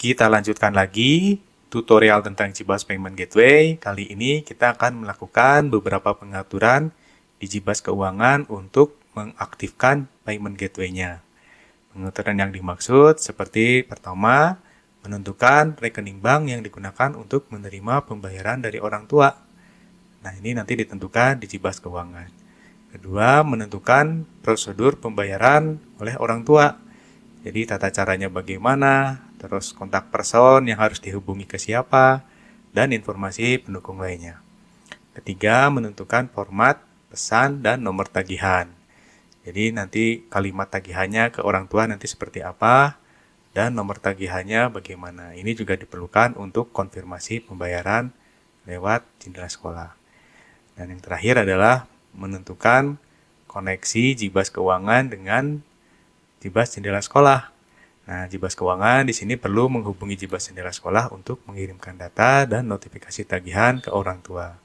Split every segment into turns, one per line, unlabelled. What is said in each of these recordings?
Kita lanjutkan lagi tutorial tentang Jibas Payment Gateway. Kali ini kita akan melakukan beberapa pengaturan di Jibas Keuangan untuk mengaktifkan Payment Gateway-nya. Pengaturan yang dimaksud seperti pertama, menentukan rekening bank yang digunakan untuk menerima pembayaran dari orang tua. Nah, ini nanti ditentukan di Jibas Keuangan. Kedua, menentukan prosedur pembayaran oleh orang tua. Jadi tata caranya bagaimana, terus kontak person yang harus dihubungi ke siapa, dan informasi pendukung lainnya. Ketiga, menentukan format, pesan, dan nomor tagihan. Jadi nanti kalimat tagihannya ke orang tua nanti seperti apa, dan nomor tagihannya bagaimana. Ini juga diperlukan untuk konfirmasi pembayaran lewat jendela sekolah. Dan yang terakhir adalah menentukan koneksi Jibas Keuangan dengan Jibas Jendela Sekolah. Nah, Jibas Keuangan di sini perlu menghubungi Jibas Jendela Sekolah untuk mengirimkan data dan notifikasi tagihan ke orang tua.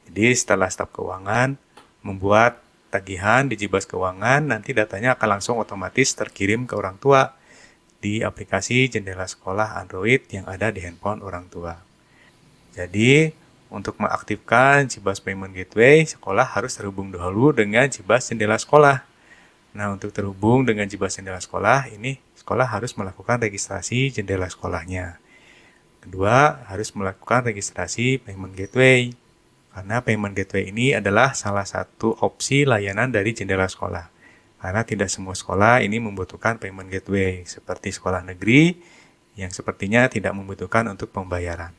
Jadi setelah staf keuangan membuat tagihan di Jibas Keuangan, nanti datanya akan langsung otomatis terkirim ke orang tua di aplikasi Jendela Sekolah Android yang ada di handphone orang tua. Jadi, untuk mengaktifkan Jibas Payment Gateway, sekolah harus terhubung dahulu dengan Jibas Jendela Sekolah. Nah, untuk terhubung dengan Jibas Jendela Sekolah, ini sekolah harus melakukan registrasi jendela sekolahnya. Kedua, harus melakukan registrasi Payment Gateway. Karena Payment Gateway ini adalah salah satu opsi layanan dari jendela sekolah. Karena tidak semua sekolah ini membutuhkan Payment Gateway, seperti sekolah negeri yang sepertinya tidak membutuhkan untuk pembayaran.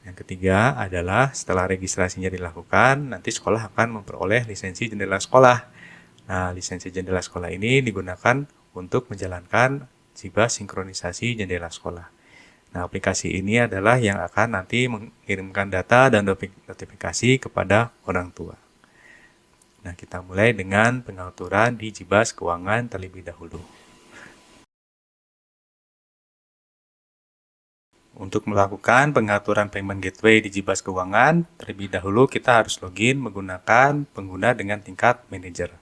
Yang ketiga adalah setelah registrasinya dilakukan, nanti sekolah akan memperoleh lisensi jendela sekolah. Nah, lisensi jendela sekolah ini digunakan untuk menjalankan Jibas sinkronisasi jendela sekolah. Nah, aplikasi ini adalah yang akan nanti mengirimkan data dan notifikasi kepada orang tua. Nah, kita mulai dengan pengaturan di Jibas Keuangan terlebih dahulu. Untuk melakukan pengaturan Payment Gateway di Jibas Keuangan, terlebih dahulu kita harus login menggunakan pengguna dengan tingkat manajer.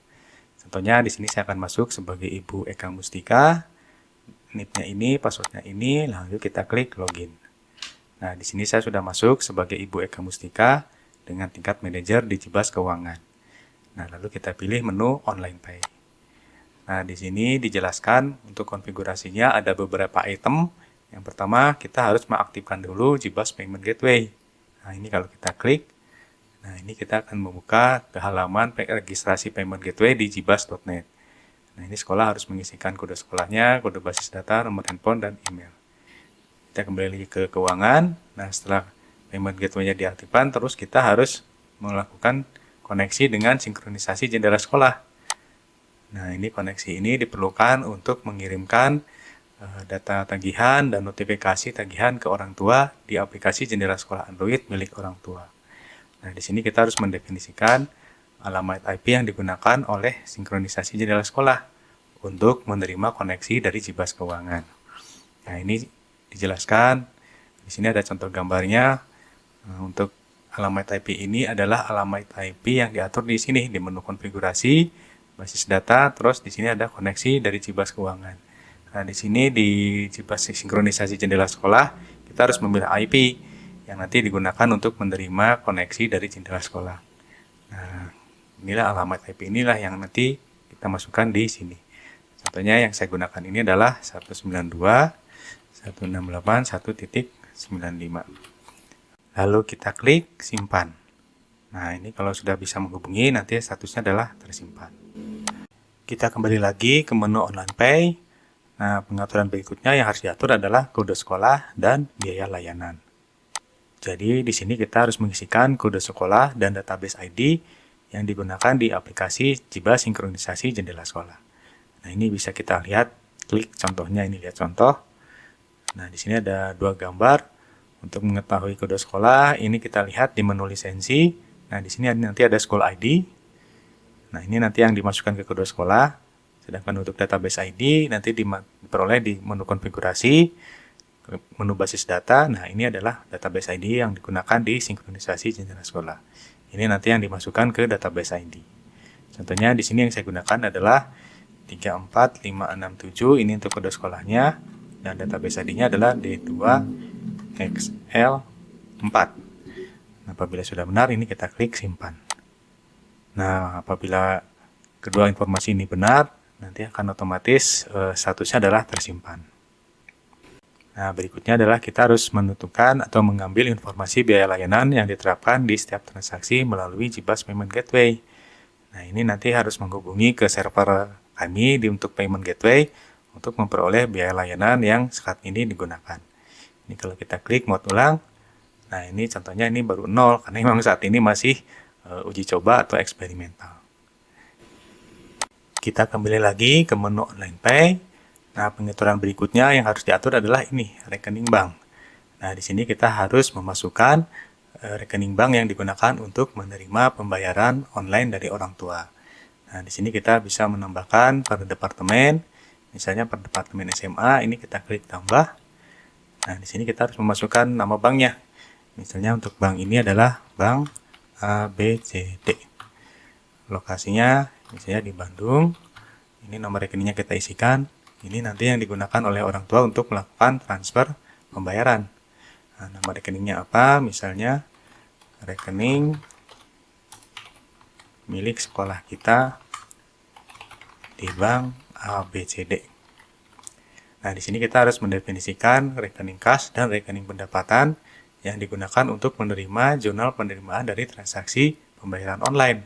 Contohnya di sini saya akan masuk sebagai Ibu Eka Mustika, NIP-nya ini, password-nya ini, lalu kita klik login. Nah, di sini saya sudah masuk sebagai Ibu Eka Mustika dengan tingkat manajer di Jibas Keuangan. Nah, lalu kita pilih menu Online Pay. Nah, di sini dijelaskan untuk konfigurasinya ada beberapa item. Yang pertama, kita harus mengaktifkan dulu Jibas Payment Gateway. Nah, ini kalau kita klik, nah, ini kita akan membuka ke halaman registrasi Payment Gateway di jibas.net. Nah, ini sekolah harus mengisikan kode sekolahnya, kode basis data, nomor handphone, dan email. Kita kembali lagi ke keuangan. Nah, setelah Payment Gateway-nya diaktifkan, terus kita harus melakukan koneksi dengan sinkronisasi jendela sekolah. Nah, ini koneksi ini diperlukan untuk mengirimkan data tagihan dan notifikasi tagihan ke orang tua di aplikasi jendela sekolah Android milik orang tua. Nah, di sini kita harus mendefinisikan alamat IP yang digunakan oleh sinkronisasi jendela sekolah untuk menerima koneksi dari Jibas Keuangan. Nah, ini dijelaskan. Di sini ada contoh gambarnya. Untuk alamat IP ini adalah alamat IP yang diatur di sini di menu konfigurasi, basis data, terus di sini ada koneksi dari Jibas Keuangan. Nah, di sini di Jibas sinkronisasi jendela sekolah, kita harus memilih IP yang nanti digunakan untuk menerima koneksi dari jendela sekolah. Nah, inilah alamat IP inilah yang nanti kita masukkan di sini. Contohnya yang saya gunakan ini adalah 192.168.1.95. Lalu kita klik simpan. Nah, ini kalau sudah bisa menghubungi, nanti statusnya adalah tersimpan. Kita kembali lagi ke menu Online Pay. Nah, pengaturan berikutnya yang harus diatur adalah kode sekolah dan biaya layanan. Jadi di sini kita harus mengisikan kode sekolah dan database ID yang digunakan di aplikasi Jibas sinkronisasi jendela sekolah. Nah, ini bisa kita lihat, klik contohnya ini, lihat contoh. Nah, di sini ada dua gambar. Untuk mengetahui kode sekolah, ini kita lihat di menu lisensi. Nah, di sini nanti ada school ID. Nah, ini nanti yang dimasukkan ke kode sekolah. Sedangkan untuk database ID nanti diperoleh di menu konfigurasi, menu basis data. Nah, ini adalah database ID yang digunakan di sinkronisasi jendela sekolah. Ini nanti yang dimasukkan ke database ID. Contohnya di sini yang saya gunakan adalah 34567, ini untuk kode sekolahnya. dan database ID-nya adalah D2XL4. Nah, apabila sudah benar, ini kita klik simpan. Nah, apabila kedua informasi ini benar, nanti akan otomatis statusnya adalah tersimpan. Nah, berikutnya adalah kita harus menentukan atau mengambil informasi biaya layanan yang diterapkan di setiap transaksi melalui JBaS Payment Gateway. Nah, ini nanti harus menghubungi ke server kami untuk Payment Gateway untuk memperoleh biaya layanan yang saat ini digunakan. Ini kalau kita klik mode ulang, nah ini contohnya ini baru 0 karena memang saat ini masih uji coba atau eksperimental. Kita kembali lagi ke menu Online Pay. Nah, pengaturan berikutnya yang harus diatur adalah ini, rekening bank. Nah, di sini kita harus memasukkan rekening bank yang digunakan untuk menerima pembayaran online dari orang tua. Nah, di sini kita bisa menambahkan per departemen, misalnya per departemen SMA, ini kita klik tambah. Nah, di sini kita harus memasukkan nama banknya. Misalnya untuk bank ini adalah Bank ABCD. Lokasinya misalnya di Bandung. Ini nomor rekeningnya kita isikan. Ini nanti yang digunakan oleh orang tua untuk melakukan transfer pembayaran. Nah, nama rekeningnya apa? Misalnya rekening milik sekolah kita di Bank ABCD. Nah, di sini kita harus mendefinisikan rekening kas dan rekening pendapatan yang digunakan untuk menerima jurnal penerimaan dari transaksi pembayaran online.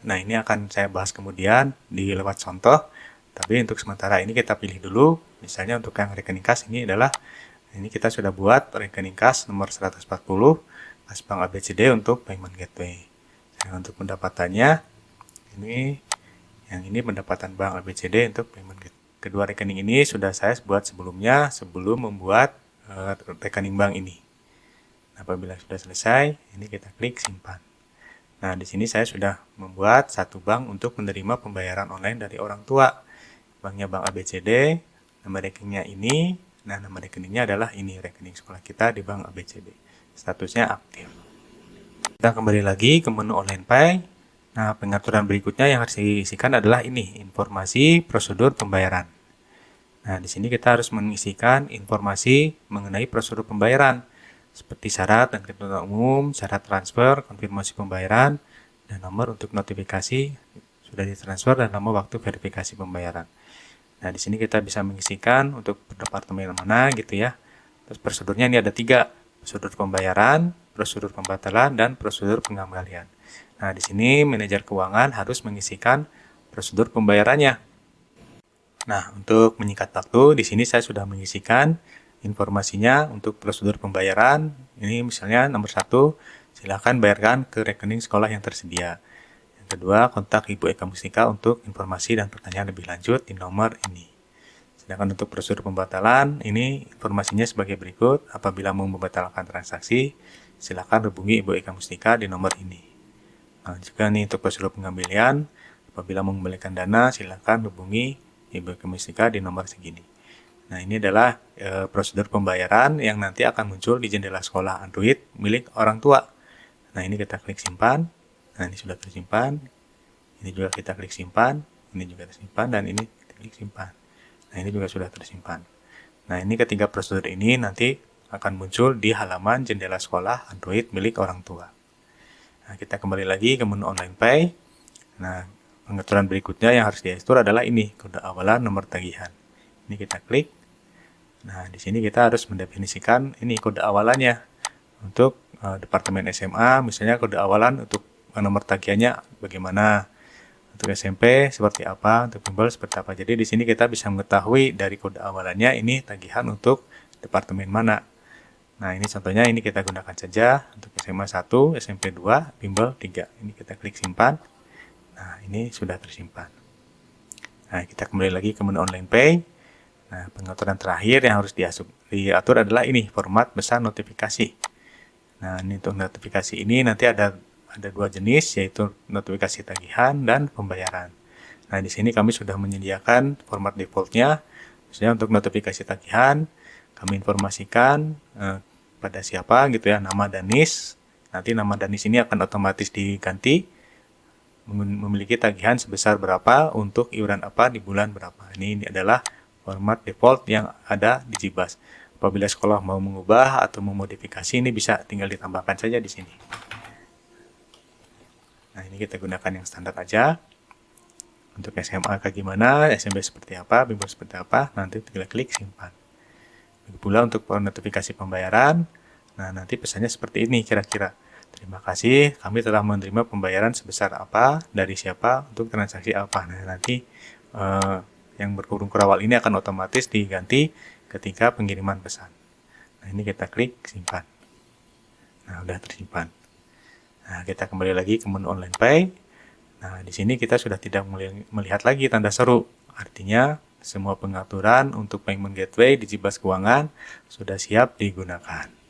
Nah, ini akan saya bahas kemudian di lewat contoh. Tapi untuk sementara ini kita pilih dulu, misalnya untuk yang rekening kas ini adalah, ini kita sudah buat rekening kas nomor 140, kas Bank ABCD untuk Payment Gateway. Nah, untuk pendapatannya, yang ini pendapatan Bank ABCD untuk Payment Gateway. Kedua rekening ini sudah saya buat sebelumnya, sebelum membuat rekening bank ini. Nah, apabila sudah selesai, ini kita klik simpan. Nah, di sini saya sudah membuat satu bank untuk menerima pembayaran online dari orang tua. Banknya Bank ABCD, nama rekeningnya ini, nah nama rekeningnya adalah ini, rekening sekolah kita di Bank ABCD. Statusnya aktif. Kita kembali lagi ke menu Online Pay. Nah, pengaturan berikutnya yang harus diisikan adalah ini, informasi prosedur pembayaran. Nah, di sini kita harus mengisikan informasi mengenai prosedur pembayaran, seperti syarat dan ketentuan umum, syarat transfer, konfirmasi pembayaran, dan nomor untuk notifikasi sudah ditransfer dan nama waktu verifikasi pembayaran. Nah, di sini kita bisa mengisikan untuk departemen mana gitu ya. Terus prosedurnya ini ada 3, prosedur pembayaran, prosedur pembatalan, dan prosedur pengembalian. Nah, di sini manajer keuangan harus mengisikan prosedur pembayarannya. Nah, untuk menyingkat waktu, di sini saya sudah mengisikan informasinya untuk prosedur pembayaran. Ini misalnya nomor 1, silakan bayarkan ke rekening sekolah yang tersedia. Kedua, kontak Ibu Eka Mustika untuk informasi dan pertanyaan lebih lanjut di nomor ini. Sedangkan untuk prosedur pembatalan, ini informasinya sebagai berikut. Apabila mau membatalkan transaksi, silakan hubungi Ibu Eka Mustika di nomor ini. Nah, juga nih untuk prosedur pengambilan, apabila mau mengembalikan dana, silakan hubungi Ibu Eka Mustika di nomor segini. Nah, ini adalah prosedur pembayaran yang nanti akan muncul di jendela sekolah Android milik orang tua. Nah, ini kita klik simpan. Nah, ini sudah tersimpan. Ini juga kita klik simpan. Ini juga tersimpan. Dan ini kita klik simpan. Nah, ini juga sudah tersimpan. Nah, ini ketiga prosedur ini nanti akan muncul di halaman jendela sekolah Android milik orang tua. Nah, kita kembali lagi ke menu Online Pay. Nah, pengaturan berikutnya yang harus diatur adalah ini, kode awalan nomor tagihan. Ini kita klik. Nah, di sini kita harus mendefinisikan ini kode awalannya. Untuk departemen SMA, misalnya kode awalan untuk nomor tagihannya bagaimana, untuk SMP seperti apa, untuk bimbel seperti apa. Jadi di sini kita bisa mengetahui dari kode awalannya ini tagihan untuk departemen mana. Nah, ini contohnya ini kita gunakan saja untuk SMA 1, SMP 2, bimbel 3. Ini kita klik simpan. Nah, ini sudah tersimpan. Nah, kita kembali lagi ke menu Online Pay. Nah, pengaturan terakhir yang harus diatur adalah ini, format pesan notifikasi. Nah, ini untuk notifikasi ini nanti ada 2 jenis, yaitu notifikasi tagihan dan pembayaran. Nah, di sini kami sudah menyediakan format defaultnya. Misalnya untuk notifikasi tagihan, kami informasikan pada siapa gitu ya, nama dan NIS. Nanti nama dan NIS ini akan otomatis diganti, memiliki tagihan sebesar berapa untuk iuran apa di bulan berapa. Ini adalah format default yang ada di JBus. Apabila sekolah mau mengubah atau memodifikasi, ini bisa tinggal ditambahkan saja di sini. Nah, ini kita gunakan yang standar aja. Untuk SMA kayak gimana, SMP seperti apa, Bimbel seperti apa, nanti tinggal klik simpan. Begitu pula untuk notifikasi pembayaran, nah nanti pesannya seperti ini kira-kira. Terima kasih, kami telah menerima pembayaran sebesar apa, dari siapa, untuk transaksi apa. Nah, nanti yang berkurung kurawal ini akan otomatis diganti ketika pengiriman pesan. Nah, ini kita klik simpan. Nah, udah tersimpan. Nah, kita kembali lagi ke menu online pay. Nah, di sini kita sudah tidak melihat lagi tanda seru. Artinya, semua pengaturan untuk payment gateway di JBus Keuangan sudah siap digunakan.